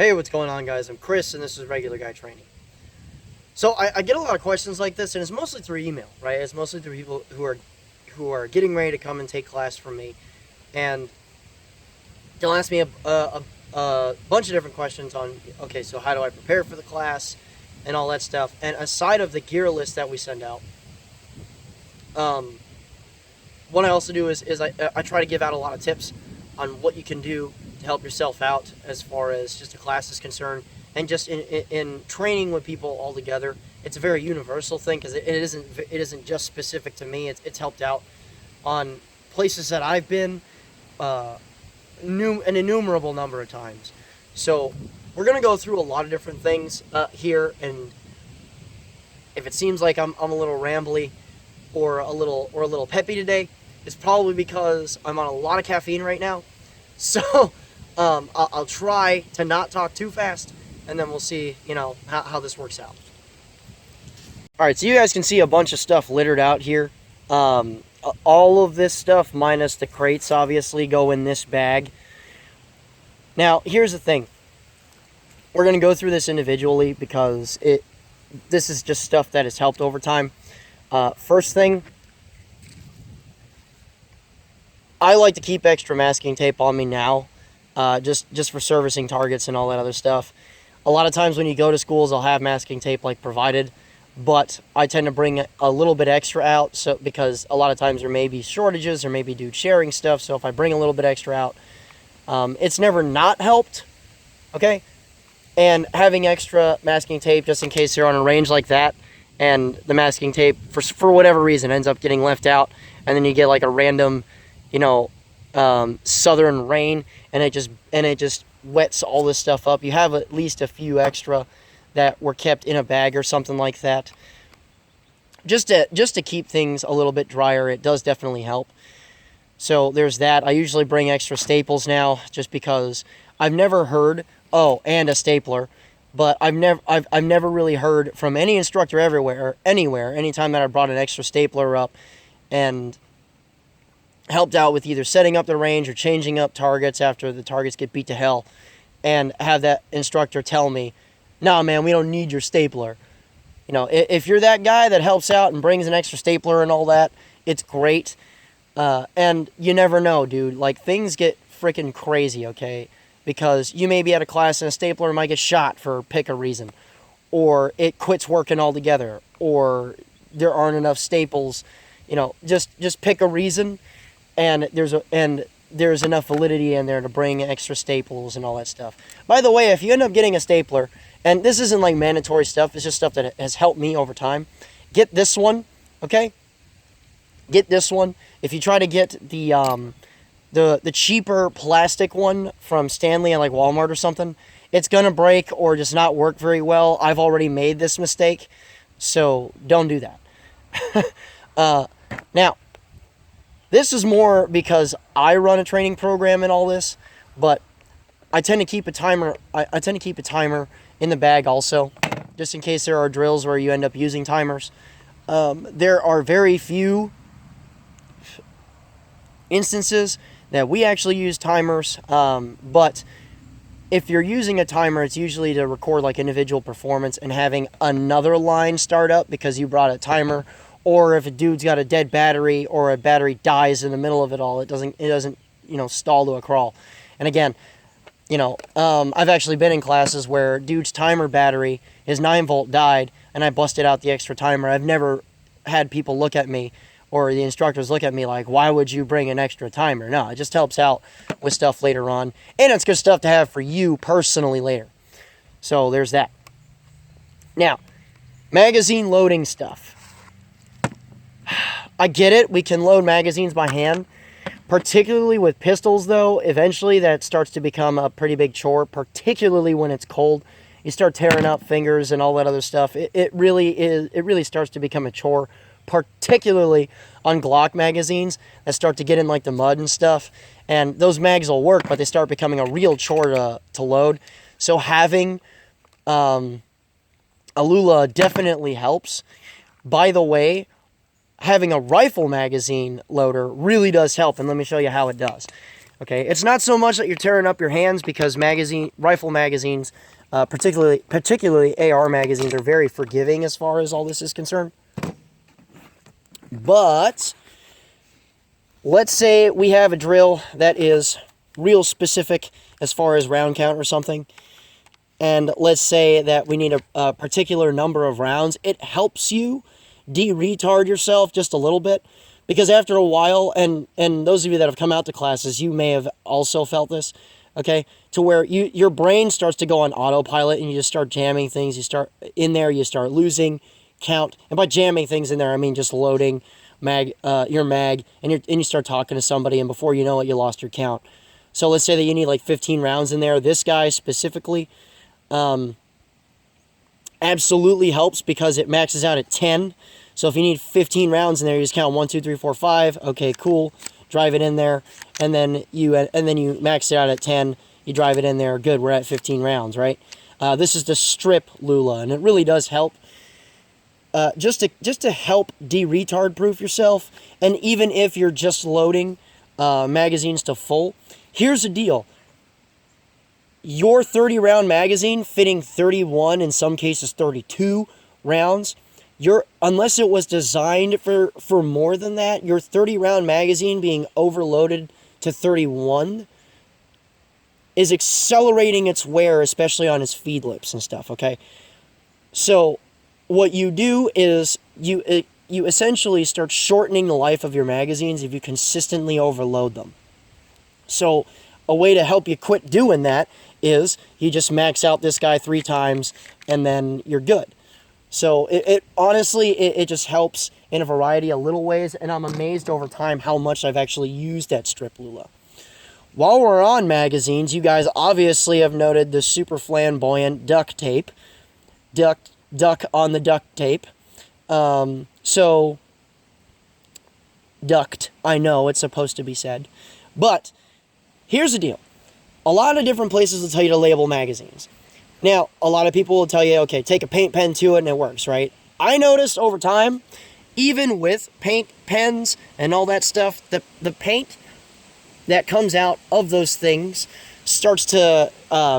Hey, what's going on, guys? I'm Chris, and this is Regular Guy Training. So I get a lot of questions like this, and it's mostly through email, right? It's mostly through people who are getting ready to come and take class from me, and they'll ask me a bunch of different questions on, okay, so how do I prepare for the class and all that stuff. And aside of the gear list that we send out, what I also do is I try to give out a lot of tips on what you can do to help yourself out as far as just a class is concerned, and just in training with people all together. It's a very universal thing because it isn't just specific to me. It's helped out on places that I've been an innumerable number of times. So we're gonna go through a lot of different things here, and if it seems like I'm a little rambly or a little peppy today, it's probably because I'm on a lot of caffeine right now. So I'll try to not talk too fast, and then we'll see, how this works out. All right, so you guys can see a bunch of stuff littered out here. All of this stuff, minus the crates, obviously, go in this bag. Now, here's the thing. We're going to go through this individually because this is just stuff that has helped over time. First thing, I like to keep extra masking tape on me now, just for servicing targets and all that other stuff. A lot of times when you go to schools, I'll have masking tape provided, but I tend to bring a little bit extra out, because a lot of times there may be shortages or maybe dudes sharing stuff. So if I bring a little bit extra out, it's never not helped, okay? And having extra masking tape just in case you're on a range like that, and the masking tape for whatever reason ends up getting left out, and then you get like a random, southern rain, and it just wets all this stuff up. You have at least a few extra that were kept in a bag or something like that, just to keep things a little bit drier. It does definitely help. So there's that. I usually bring extra staples now, just because I've never heard, and a stapler, but I've never really heard from any instructor anywhere, anytime that I brought an extra stapler up and helped out with either setting up the range or changing up targets after the targets get beat to hell, and have that instructor tell me, "Nah, man, we don't need your stapler." If you're that guy that helps out and brings an extra stapler and all that, it's great. And you never know, dude. Like, things get freaking crazy, okay? Because you may be at a class and a stapler might get shot for pick a reason, or it quits working altogether, or there aren't enough staples. Just pick a reason, and there's enough validity in there to bring extra staples and all that stuff. By the way, if you end up getting a stapler, and this isn't like mandatory stuff, it's just stuff that has helped me over time, get this one, okay? Get this one. If you try to get the cheaper plastic one from Stanley at like Walmart or something, it's gonna break or just not work very well. I've already made this mistake, so don't do that. Now, this is more because I run a training program and all this, but I tend to keep a timer. I tend to keep a timer in the bag also, just in case there are drills where you end up using timers. There are very few instances that we actually use timers, but if you're using a timer, it's usually to record like individual performance and having another line start up because you brought a timer, or if a dude's got a dead battery or a battery dies in the middle of it all, it doesn't stall to a crawl. And again, I've actually been in classes where dude's timer battery, his 9-volt died, and I busted out the extra timer. I've never had people look at me, or the instructors look at me like, "Why would you bring an extra timer?" No, it just helps out with stuff later on, and it's good stuff to have for you personally later. So there's that. Now, magazine loading stuff. I get it. We can load magazines by hand. Particularly with pistols, though, eventually that starts to become a pretty big chore, particularly when it's cold. You start tearing up fingers and all that other stuff. It really starts to become a chore, particularly on Glock magazines that start to get in like the mud and stuff. And those mags will work, but they start becoming a real chore to load. So having a Lula definitely helps. By the way, having a rifle magazine loader really does help, and let me show you how it does. Okay, it's not so much that you're tearing up your hands, because rifle magazines, particularly AR magazines, are very forgiving as far as all this is concerned. But let's say we have a drill that is real specific as far as round count or something, and let's say that we need a particular number of rounds. It helps you de-retard yourself just a little bit, because after a while, and those of you that have come out to classes, you may have also felt this, okay, to where your brain starts to go on autopilot, and you just start jamming things. You start losing count, and by jamming things in there, I mean just loading your mag, and you start talking to somebody, and before you know it, you lost your count. So let's say that you need like 15 rounds in there. This guy specifically absolutely helps, because it maxes out at 10. So if you need 15 rounds in there, you just count 1, 2, 3, 4, 5. Okay, cool. Drive it in there, and then you max it out at 10. You drive it in there. Good. We're at 15 rounds, right? This is the strip Lula, and it really does help. Just to help de-retard proof yourself, and even if you're just loading magazines to full, here's the deal. Your 30-round magazine fitting 31, in some cases 32 rounds, unless it was designed for more than that, your 30-round magazine being overloaded to 31 is accelerating its wear, especially on its feed lips and stuff, okay? So what you do is you essentially start shortening the life of your magazines if you consistently overload them. So a way to help you quit doing that is you just max out this guy 3 times, and then you're good. So it honestly just helps in a variety of little ways, and I'm amazed over time how much I've actually used that strip Lula. While we're on magazines, you guys obviously have noted the super flamboyant duct tape. Duck on the duct tape. So, duct, I know it's supposed to be said. But, here's the deal. A lot of different places will tell you to label magazines. Now, a lot of people will tell you, okay, take a paint pen to it and it works, right? I noticed over time, even with paint pens and all that stuff, the paint that comes out of those things starts to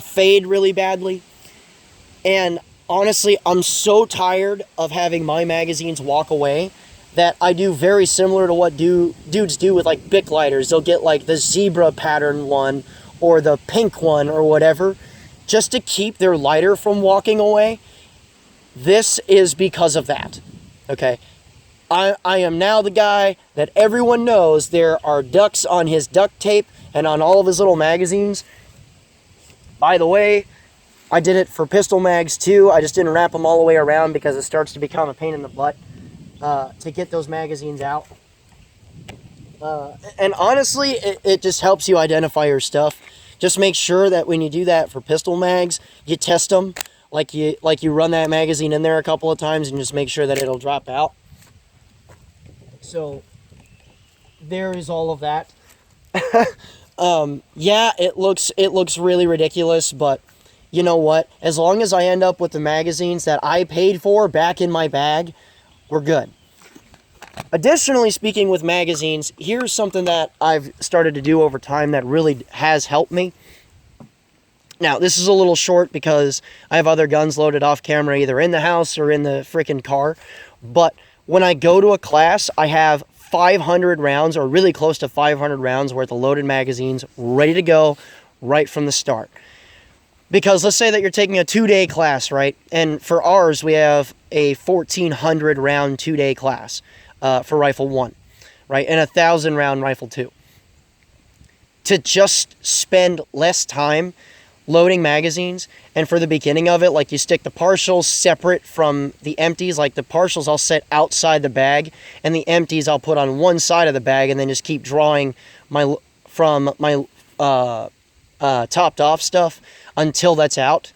fade really badly. And honestly, I'm so tired of having my magazines walk away that I do very similar to what dudes do with like Bic lighters. They'll get like the zebra pattern one or the pink one or whatever, just to keep their lighter from walking away. This is because of that, okay? I am now the guy that everyone knows there are ducks on his duct tape and on all of his little magazines. By the way, I did it for pistol mags too. I just didn't wrap them all the way around because it starts to become a pain in the butt to get those magazines out. And honestly, it just helps you identify your stuff. Just make sure that when you do that for pistol mags, you test them. Like you run that magazine in there a couple of times and just make sure that it'll drop out. So there is all of that. Yeah, it looks really ridiculous, but you know what? As long as I end up with the magazines that I paid for back in my bag, we're good. Additionally, speaking with magazines, here's something that I've started to do over time that really has helped me. Now, this is a little short because I have other guns loaded off camera, either in the house or in the freaking car. But when I go to a class, I have 500 rounds, or really close to 500 rounds worth of loaded magazines ready to go right from the start. Because let's say that you're taking a 2-day class, right? And for ours, we have a 1,400 round 2-day class for Rifle 1, right? And a 1,000 round Rifle 2. To just spend less time loading magazines, and for the beginning of it, like you stick the partials separate from the empties. Like the partials I'll set outside the bag, and the empties I'll put on one side of the bag, and then just keep drawing from my topped off stuff until that's out,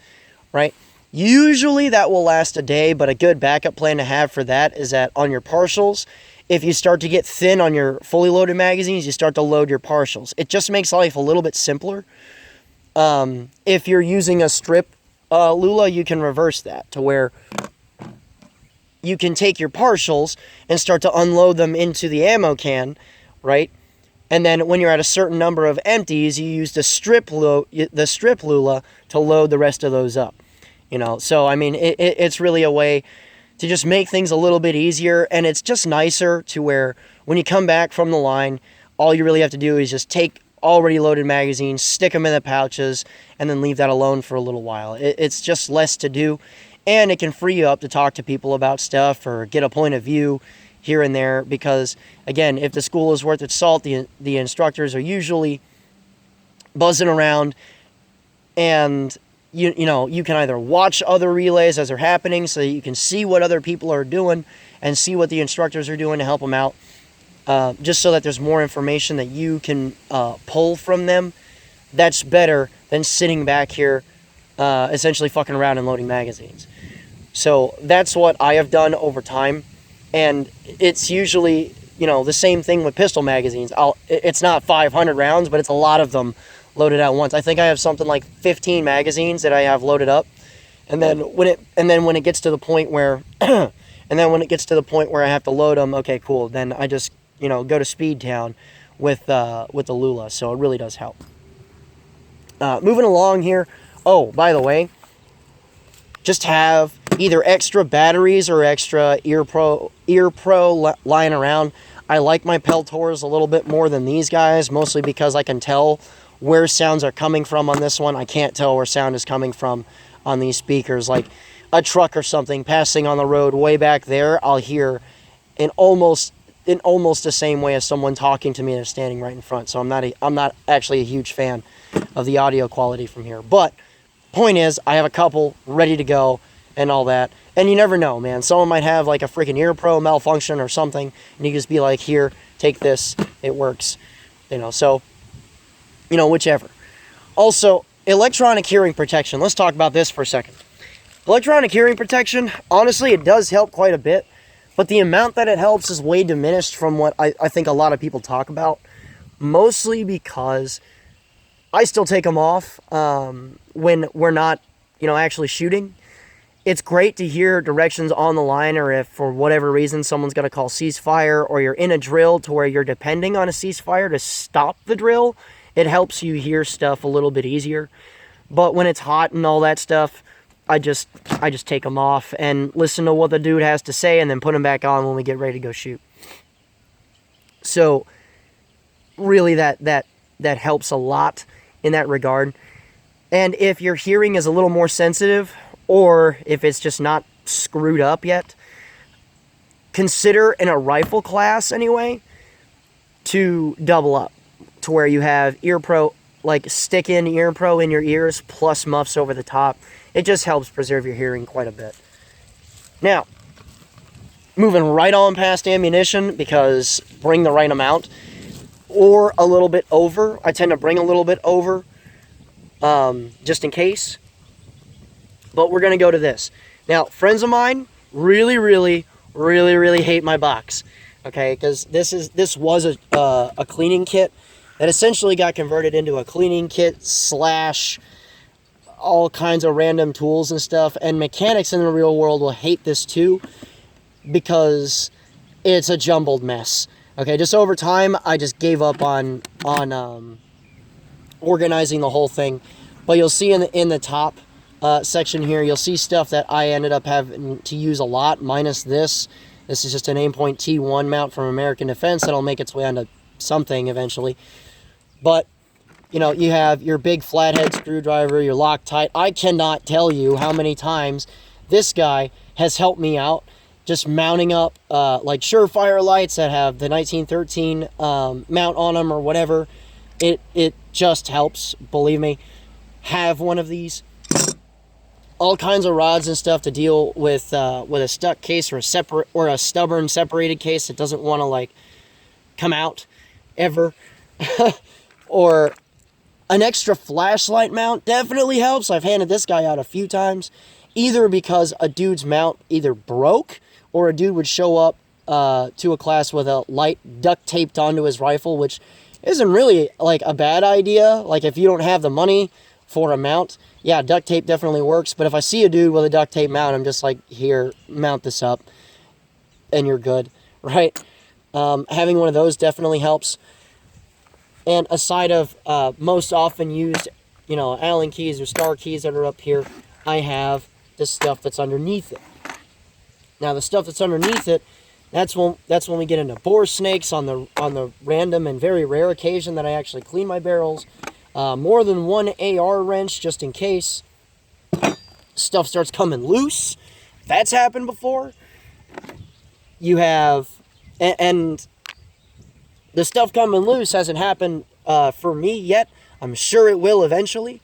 right? Usually that will last a day, but a good backup plan to have for that is that on your partials, if you start to get thin on your fully loaded magazines, you start to load your partials. It just makes life a little bit simpler. If you're using a strip Lula, you can reverse that to where you can take your partials and start to unload them into the ammo can, right? And then when you're at a certain number of empties, you use the strip lula to load the rest of those up. So I mean, it's really a way to just make things a little bit easier, and it's just nicer to where when you come back from the line, all you really have to do is just take already loaded magazines, stick them in the pouches, and then leave that alone for a little while. It's just less to do, and it can free you up to talk to people about stuff or get a point of view here and there, because again, if the school is worth its salt, the instructors are usually buzzing around, and you can either watch other relays as they're happening so that you can see what other people are doing and see what the instructors are doing to help them out, just so that there's more information that you can pull from them. That's better than sitting back here essentially fucking around and loading magazines. So that's what I have done over time, and it's usually the same thing with pistol magazines. It's not 500 rounds, but it's a lot of them loaded at once. I think I have something like 15 magazines that I have loaded up, and then when it gets to the point where I have to load them, okay, cool. Then I just go to Speed Town with the Lula. So it really does help. Moving along here. Oh, by the way, just have either extra batteries or extra ear pro lying around. I like my Peltors a little bit more than these guys, mostly because I can tell where sounds are coming from on this one. I can't tell where sound is coming from on these speakers. Like a truck or something passing on the road way back there, I'll hear in almost the same way as someone talking to me that's standing right in front. So I'm not actually a huge fan of the audio quality from here. But point is, I have a couple ready to go and all that. And you never know, man. Someone might have like a freaking ear pro malfunction or something, and you just be like, here, take this, it works. So whichever. Also, electronic hearing protection. Let's talk about this for a second. Electronic hearing protection, honestly, it does help quite a bit, but the amount that it helps is way diminished from what I think a lot of people talk about, mostly because I still take them off when we're not, actually shooting. It's great to hear directions on the line, or if for whatever reason someone's going to call ceasefire, or you're in a drill to where you're depending on a ceasefire to stop the drill. It helps you hear stuff a little bit easier. But when it's hot and all that stuff, I just take them off and listen to what the dude has to say, and then put them back on when we get ready to go shoot. So really that helps a lot in that regard. And if your hearing is a little more sensitive, or if it's just not screwed up yet, consider in a rifle class anyway to double up, to where you have ear pro, like stick-in ear pro in your ears plus muffs over the top. It just helps preserve your hearing quite a bit. Now, moving right on past ammunition, because bring the right amount or a little bit over. I tend to bring a little bit over just in case. But we're going to go to this. Now, friends of mine really hate my box. Okay, because this was a cleaning kit that essentially got converted into a cleaning kit / all kinds of random tools and stuff. And mechanics in the real world will hate this too, because it's a jumbled mess. Okay, just over time, I just gave up on organizing the whole thing. But you'll see in the top section here, you'll see stuff that I ended up having to use a lot, minus this. This is just an Aimpoint T1 mount from American Defense that'll make its way onto something eventually. But, you have your big flathead screwdriver, your Loctite. I cannot tell you how many times this guy has helped me out just mounting up like Surefire lights that have the 1913 mount on them or whatever. It just helps, believe me. Have one of these. All kinds of rods and stuff to deal with a stuck case or a stubborn separated case that doesn't want to come out ever. Or an extra flashlight mount definitely helps. I've handed this guy out a few times, either because a dude's mount either broke, or a dude would show up to a class with a light duct taped onto his rifle, which isn't really a bad idea. If you don't have the money for a mount, yeah, duct tape definitely works. But if I see a dude with a duct tape mount, I'm just like, here, mount this up, and you're good, right? Having one of those definitely helps. And a side of most often used, Allen keys or star keys that are up here, I have the stuff that's underneath it. Now the stuff that's underneath it, that's when we get into bore snakes on the random and very rare occasion that I actually clean my barrels. More than one AR wrench just in case stuff starts coming loose. That's happened before. You have, and the stuff coming loose hasn't happened for me yet. I'm sure it will eventually,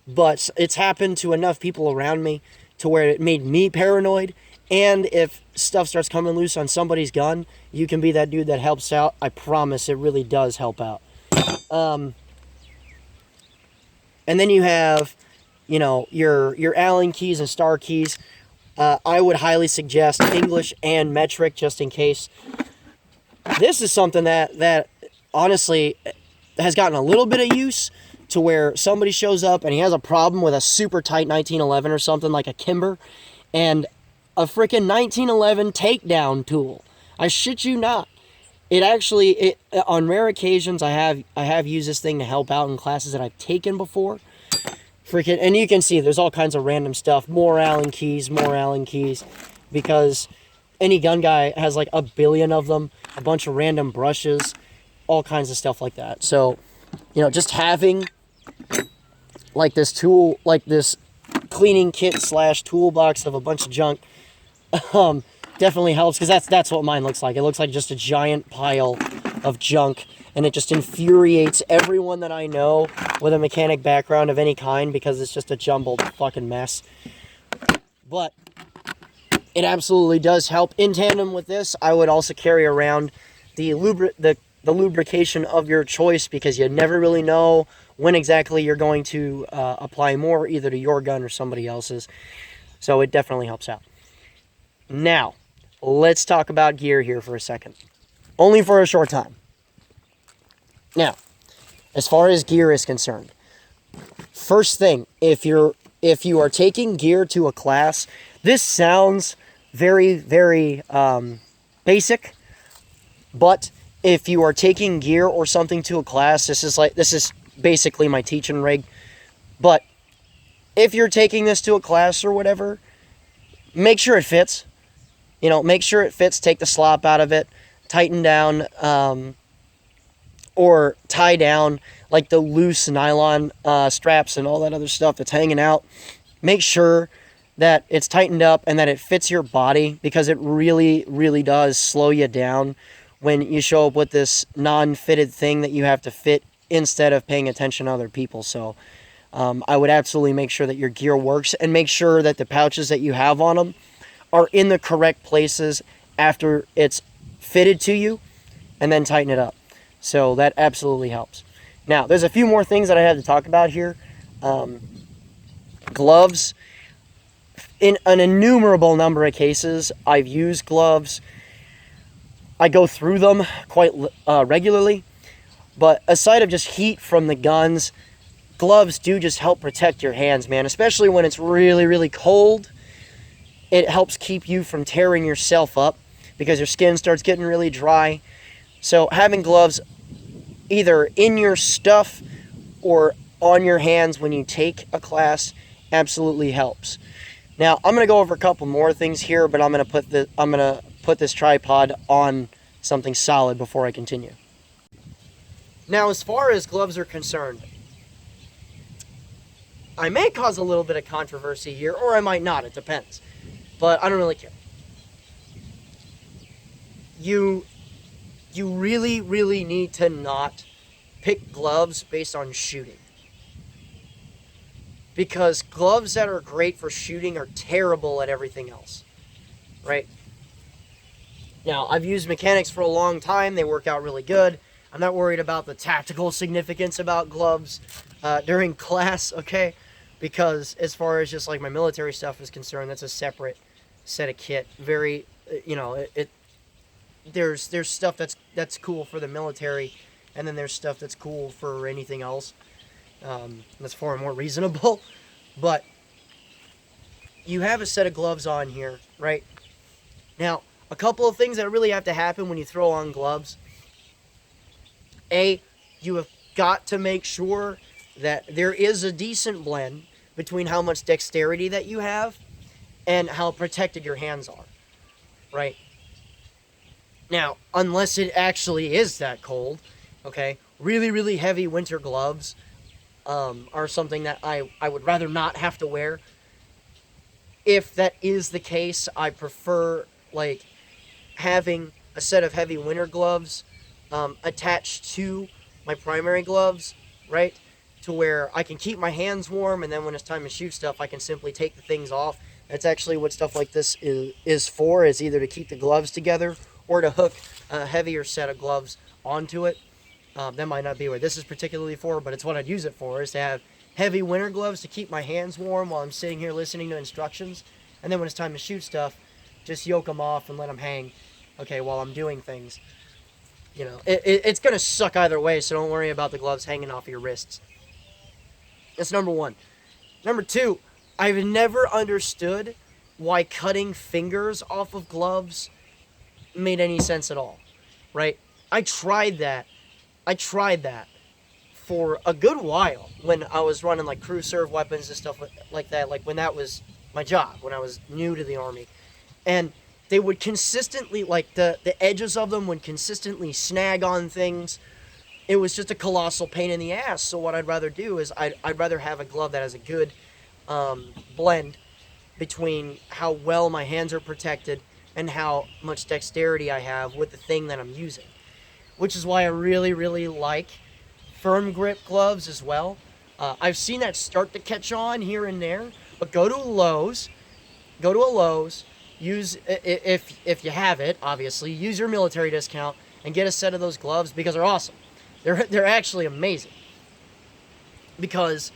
but it's happened to enough people around me to where it made me paranoid. And if stuff starts coming loose on somebody's gun, you can be that dude that helps out. I promise it really does help out. And then you have, your Allen keys and star keys. I would highly suggest English and metric just in case. This is something that honestly has gotten a little bit of use to where somebody shows up and he has a problem with a super tight 1911 or something like a Kimber and a freaking 1911 takedown tool. I shit you not. It actually, on rare occasions, I have used this thing to help out in classes that I've taken before. Freaking, and you can see there's all kinds of random stuff. More Allen keys, because any gun guy has like a billion of them, a bunch of random brushes, all kinds of stuff like that. So, just having like this tool, like this cleaning kit / toolbox of a bunch of junk, definitely helps, because that's what mine looks like. It looks like just a giant pile of junk, and it just infuriates everyone that I know with a mechanic background of any kind, because it's just a jumbled fucking mess. But it absolutely does help. In tandem with this, I would also carry around the lubrication of your choice, because you never really know when exactly you're going to apply more, either to your gun or somebody else's. So it definitely helps out. Now, let's talk about gear here for a second. Only for a short time. Now, as far as gear is concerned, first thing, if you are taking gear to a class, this sounds very, very basic, but if you are taking gear or something to a class, this is basically my teaching rig. But if you're taking this to a class or whatever, make sure it fits. Make sure it fits. Take the slop out of it. Tighten down or tie down like the loose nylon straps and all that other stuff that's hanging out. Make sure that it's tightened up and that it fits your body, because it really, really does slow you down when you show up with this non-fitted thing that you have to fit instead of paying attention to other people. So I would absolutely make sure that your gear works, and make sure that the pouches that you have on them are in the correct places after it's fitted to you, and then tighten it up. So that absolutely helps. Now, there's a few more things that I had to talk about here. Gloves. In an innumerable number of cases, I've used gloves. I go through them quite regularly. But aside of just heat from the guns, gloves do just help protect your hands, man. Especially when it's really, really cold. It helps keep you from tearing yourself up, because your skin starts getting really dry. So having gloves either in your stuff or on your hands when you take a class absolutely helps. Now, I'm going to go over a couple more things here, but I'm going to put this tripod on something solid before I continue. Now, as far as gloves are concerned, I may cause a little bit of controversy here, or I might not. It depends. But I don't really care. You really, really need to not pick gloves based on shooting. Because gloves that are great for shooting are terrible at everything else. Right? Now, I've used mechanics for a long time. They work out really good. I'm not worried about the tactical significance about gloves during class, okay? Because as far as just like my military stuff is concerned, that's a separate set of kit. Very, there's stuff that's cool for the military, and then there's stuff that's cool for anything else. That's far more reasonable. But you have a set of gloves on here, right? Now, a couple of things that really have to happen when you throw on gloves. A, you have got to make sure that there is a decent blend between how much dexterity that you have and how protected your hands are, right? Now, unless it actually is that cold, okay, really, really heavy winter gloves are something that I would rather not have to wear. If that is the case, I prefer, like, having a set of heavy winter gloves attached to my primary gloves, right? To where I can keep my hands warm, and then when it's time to shoot stuff, I can simply take the things off. That's actually what stuff like this is for, is either to keep the gloves together or to hook a heavier set of gloves onto it. That might not be what this is particularly for, but it's what I'd use it for, is to have heavy winter gloves to keep my hands warm while I'm sitting here listening to instructions. And then when it's time to shoot stuff, just yoke them off and let them hang, okay, while I'm doing things. You know, it's going to suck either way, so don't worry about the gloves hanging off your wrists. That's number one. Number two, I've never understood why cutting fingers off of gloves made any sense at all, right? I tried that for a good while when I was running like crew serve weapons and stuff like that, like when that was my job, when I was new to the Army. And they would consistently, like the edges of them would consistently snag on things. It was just a colossal pain in the ass. So what I'd rather do is I'd rather have a glove that has a good blend between how well my hands are protected and how much dexterity I have with the thing that I'm using. Which is why I really, really like firm grip gloves as well. I've seen that start to catch on here and there, but go to a Lowe's, use, if you have it, obviously, use your military discount and get a set of those gloves because they're awesome. They're actually amazing. Because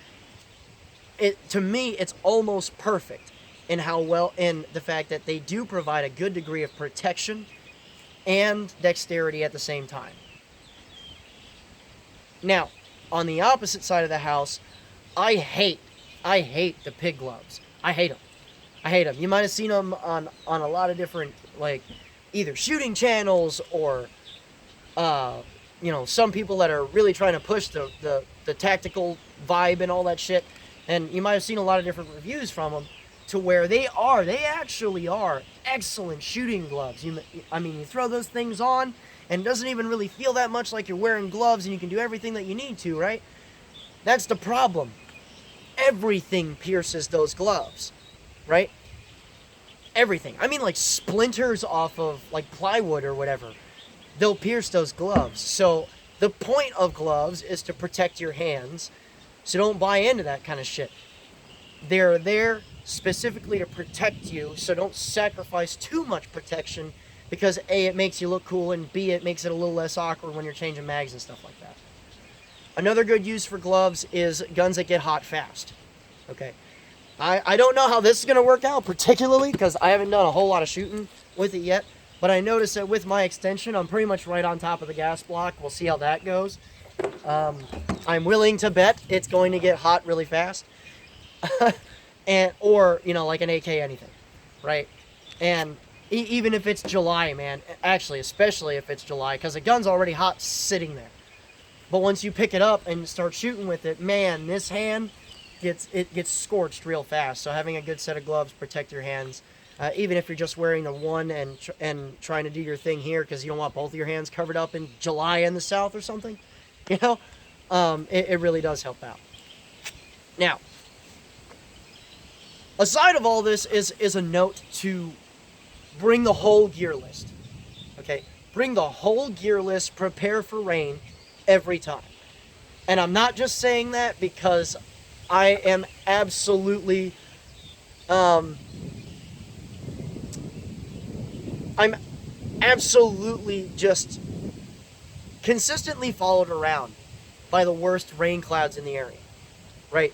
to me, it's almost perfect in in the fact that they do provide a good degree of protection and dexterity at the same time. Now, on the opposite side of the house, I hate the pig gloves. I hate them. You might have seen them on a lot of different, like, either shooting channels or, some people that are really trying to push the tactical vibe and all that shit. And you might have seen a lot of different reviews from them to where they actually are excellent shooting gloves. You throw those things on and it doesn't even really feel that much like you're wearing gloves and you can do everything that you need to, right? That's the problem. Everything pierces those gloves, right? Everything. I mean, like splinters off of like plywood or whatever. They'll pierce those gloves. So the point of gloves is to protect your hands. So don't buy into that kind of shit. They're there specifically to protect you, so don't sacrifice too much protection because A, it makes you look cool, and B, it makes it a little less awkward when you're changing mags and stuff like that. Another good use for gloves is guns that get hot fast. Okay. I don't know how this is going to work out particularly because I haven't done a whole lot of shooting with it yet, but I noticed that with my extension, I'm pretty much right on top of the gas block. We'll see how that goes. I'm willing to bet it's going to get hot really fast. Or like an AK anything, right? And even if it's July, man, actually, especially if it's July, because the gun's already hot sitting there. But once you pick it up and start shooting with it, man, this hand gets scorched real fast. So having a good set of gloves protect your hands, even if you're just wearing the one and trying to do your thing here because you don't want both of your hands covered up in July in the South or something, it really does help out. Now, aside of all this is a note to bring the whole gear list. Okay? Bring the whole gear list, prepare for rain every time. And I'm not just saying that because I am absolutely I'm absolutely just consistently followed around by the worst rain clouds in the area. Right?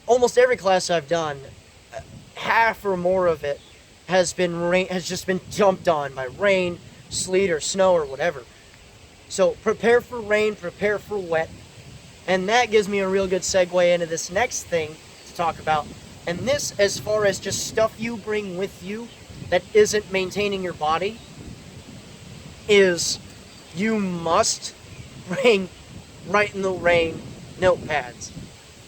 Almost every class I've done, half or more of it has just been dumped on by rain, sleet, or snow, or whatever. So prepare for rain, prepare for wet, and that gives me a real good segue into this next thing to talk about. And this, as far as just stuff you bring with you that isn't maintaining your body, is you must bring Right in the Rain notepads.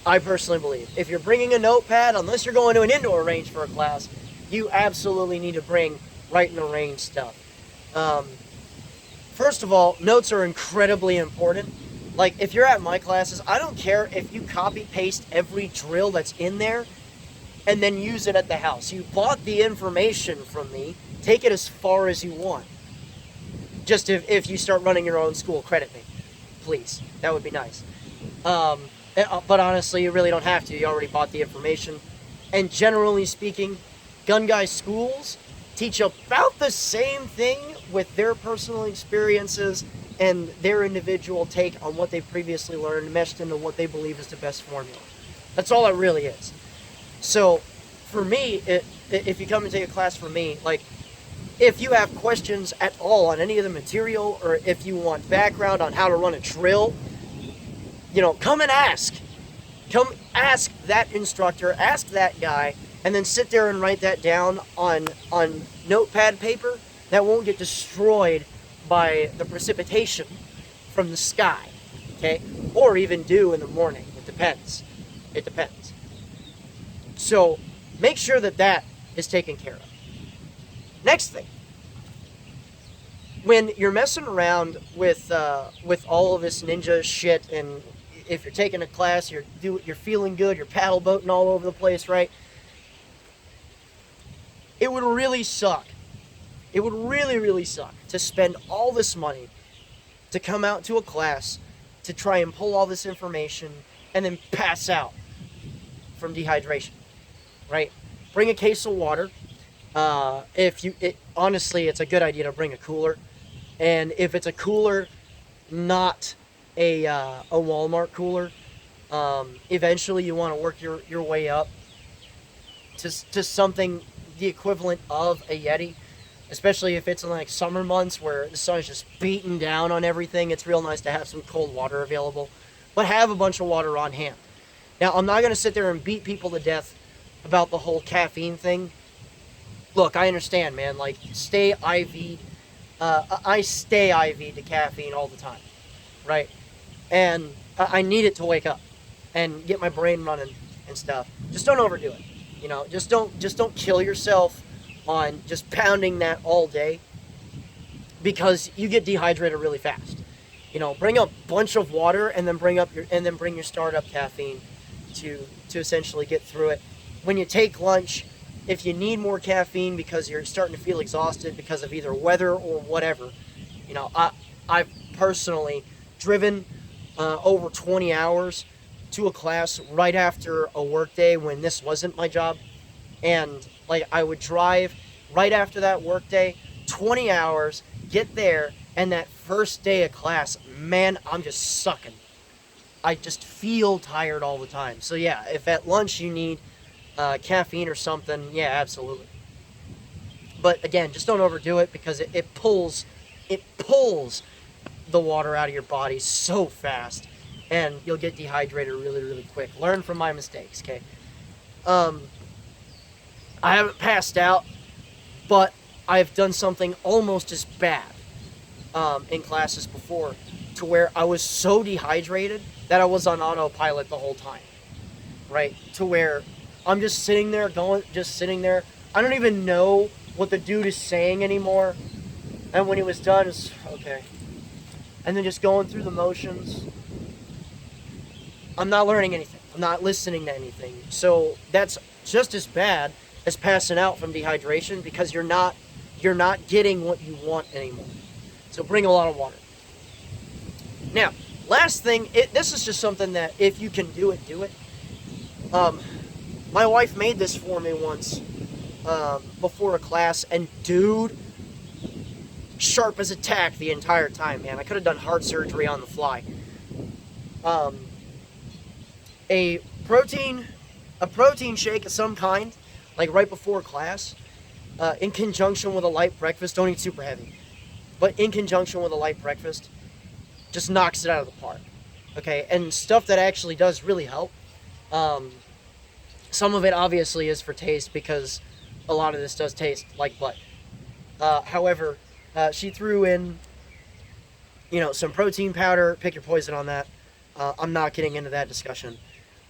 I personally believe if you're bringing a notepad, unless you're going to an indoor range for a class, you absolutely need to bring Right in the Rain stuff. Um, First of all, notes are incredibly important. Like, if you're at my classes, I don't care if you copy paste every drill that's in there and then use it at the house. You bought the information from me, take it as far as you want. Just if you start running your own school, credit me, please. That would be nice. Um, but honestly, you really don't have to. You already bought the information. And generally speaking, gun guy schools teach about the same thing with their personal experiences and their individual take on what they've previously learned, meshed into what they believe is the best formula. That's all it really is. So, for me, if you come and take a class from me, like, if you have questions at all on any of the material, or if you want background on how to run a drill, come and ask. Come ask that instructor, ask that guy, and then sit there and write that down on notepad paper that won't get destroyed by the precipitation from the sky, okay? Or even dew in the morning. It depends. It depends. So make sure that is taken care of. Next thing, when you're messing around with all of this ninja shit, and if you're taking a class, you're feeling good, you're paddle boating all over the place, right? It would really suck. It would really, really suck to spend all this money to come out to a class to try and pull all this information and then pass out from dehydration, right? Bring a case of water. Honestly, it's a good idea to bring a cooler. And if it's a cooler, not a Walmart cooler, eventually you want to work your way up to something the equivalent of a Yeti, especially if it's in like summer months where the sun is just beating down on everything. It's real nice to have some cold water available, but have a bunch of water on hand. Now, I'm not going to sit there and beat people to death about the whole caffeine thing. Look, I understand, man. Like, stay IV. I stay IV to caffeine all the time, right? And I need it to wake up and get my brain running and stuff. Just don't overdo it. Just don't kill yourself on just pounding that all day, because you get dehydrated really fast. Bring a bunch of water and then bring your startup caffeine to essentially get through it. When you take lunch, if you need more caffeine because you're starting to feel exhausted because of either weather or whatever, I've personally driven over 20 hours to a class right after a work day when this wasn't my job, and like I would drive right after that work day, 20 hours, get there, and that first day of class, man, I'm just sucking. I just feel tired all the time. So yeah, if at lunch you need caffeine or something, yeah, absolutely. But again, just don't overdo it, because it pulls the water out of your body so fast, and you'll get dehydrated really, really quick. Learn from my mistakes, okay? I haven't passed out, but I've done something almost as bad in classes before, to where I was so dehydrated that I was on autopilot the whole time, right? To where I'm just sitting there. I don't even know what the dude is saying anymore. And when he was done, it's okay. And then just going through the motions. I'm not learning anything. I'm not listening to anything. So that's just as bad as passing out from dehydration, because you're not getting what you want anymore. So bring a lot of water. Now, last thing, this is just something that if you can do it, do it. My wife made this for me once before a class, and dude, sharp as a tack the entire time, man. I could have done heart surgery on the fly. A protein shake of some kind, like right before class, in conjunction with a light breakfast. Don't eat super heavy, but in conjunction with a light breakfast, just knocks it out of the park. Okay, and stuff that actually does really help. Some of it obviously is for taste, because a lot of this does taste like butt. However, she threw in some protein powder. Pick your poison on that. I'm not getting into that discussion.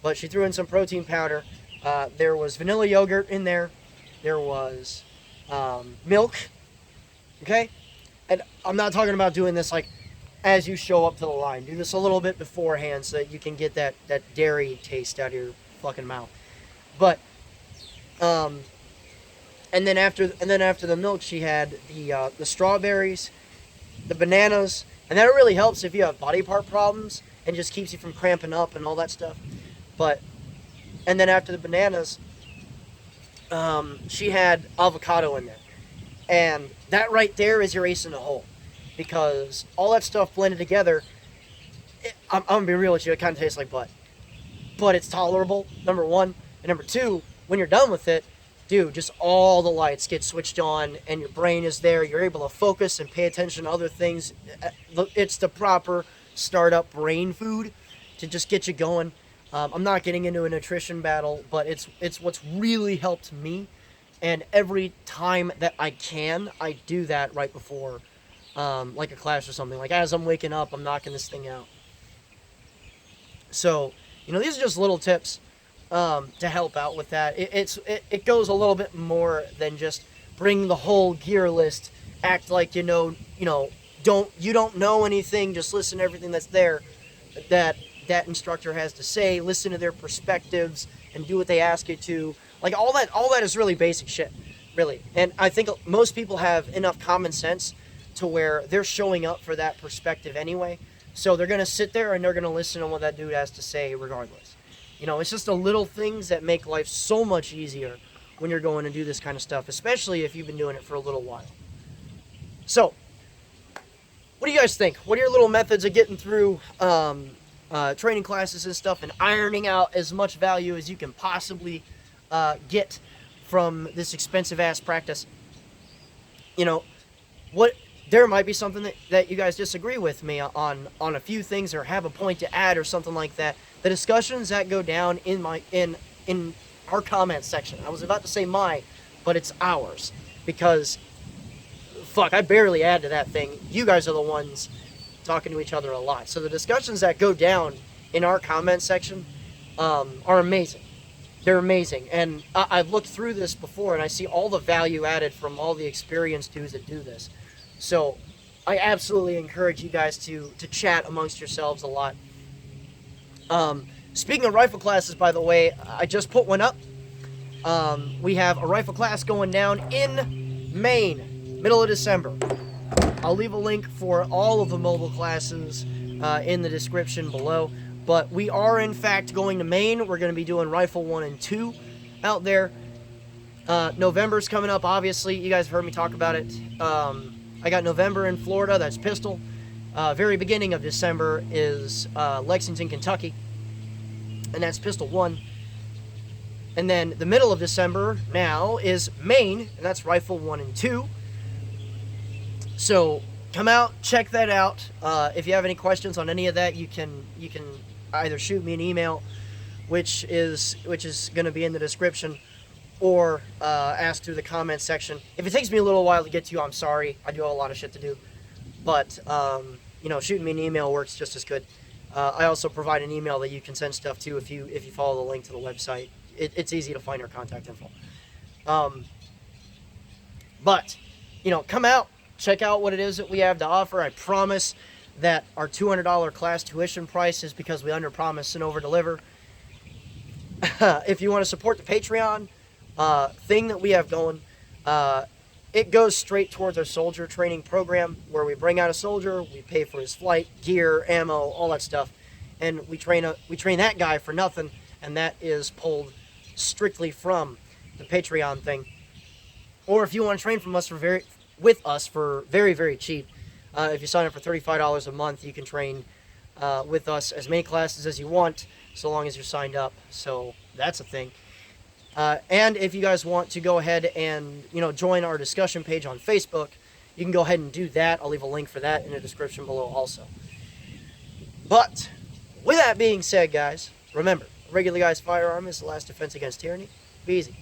But she threw in some protein powder. There was vanilla yogurt in there. There was milk. Okay? And I'm not talking about doing this like as you show up to the line. Do this a little bit beforehand so that you can get that dairy taste out of your fucking mouth. But and then after the milk, she had the strawberries, the bananas, and that really helps if you have body part problems and just keeps you from cramping up and all that stuff. And then after the bananas, she had avocado in there, and that right there is your ace in the hole, because all that stuff blended together. I'm gonna be real with you, it kind of tastes like butt, but it's tolerable. Number one, and number two, when you're done with it, dude, just all the lights get switched on and your brain is there. You're able to focus and pay attention to other things. It's the proper startup brain food to just get you going. I'm not getting into a nutrition battle, but it's what's really helped me. And every time that I can, I do that right before like a class or something. Like as I'm waking up, I'm knocking this thing out. So, these are just little tips to help out with that. It goes a little bit more than just bring the whole gear list, act like you don't know anything, just listen to everything that's there that instructor has to say, listen to their perspectives and do what they ask you to. Like all that is really basic shit, really. And I think most people have enough common sense to where they're showing up for that perspective anyway. So they're going to sit there and they're going to listen to what that dude has to say regardless. It's just the little things that make life so much easier when you're going to do this kind of stuff, especially if you've been doing it for a little while. So, what do you guys think? What are your little methods of getting through training classes and stuff and ironing out as much value as you can possibly get from this expensive-ass practice? There might be something that you guys disagree with me on a few things or have a point to add or something like that. The discussions that go down in our comments section. I was about to say but it's ours, because fuck, I barely add to that thing. You guys are the ones talking to each other a lot. So the discussions that go down in our comment section are amazing. They're amazing. And I've looked through this before and I see all the value added from all the experienced dudes that do this. So I absolutely encourage you guys to chat amongst yourselves a lot. Speaking of rifle classes, by the way, I just put one up. We have a rifle class going down in Maine, middle of December. I'll leave a link for all of the mobile classes in the description below. But we are, in fact, going to Maine. We're going to be doing Rifle 1 and 2 out there. November's coming up, obviously. You guys have heard me talk about it. I got November in Florida. That's pistol. Very beginning of December is Lexington, Kentucky. And that's pistol 1. And then the middle of December now is Maine. And that's Rifle 1 and 2. So come out, check that out. If you have any questions on any of that, you can either shoot me an email, which is going to be in the description, or ask through the comments section. If it takes me a little while to get to you, I'm sorry. I do have a lot of shit to do. But shooting me an email works just as good. I also provide an email that you can send stuff to if you follow the link to the website. It's easy to find our contact info. But come out. Check out what it is that we have to offer. I promise that our $200 class tuition price is because we under-promise and over-deliver. If you want to support the Patreon thing that we have going, it goes straight towards our soldier training program, where we bring out a soldier, we pay for his flight, gear, ammo, all that stuff, and we train that guy for nothing, and that is pulled strictly from the Patreon thing. Or if you want to train with us for very, very cheap. If you sign up for $35 a month, you can train with us as many classes as you want, so long as you're signed up. So that's a thing. And if you guys want to go ahead and join our discussion page on Facebook, you can go ahead and do that. I'll leave a link for that in the description below also. But with that being said, guys, remember, a regular guy's firearm is the last defense against tyranny. Be easy.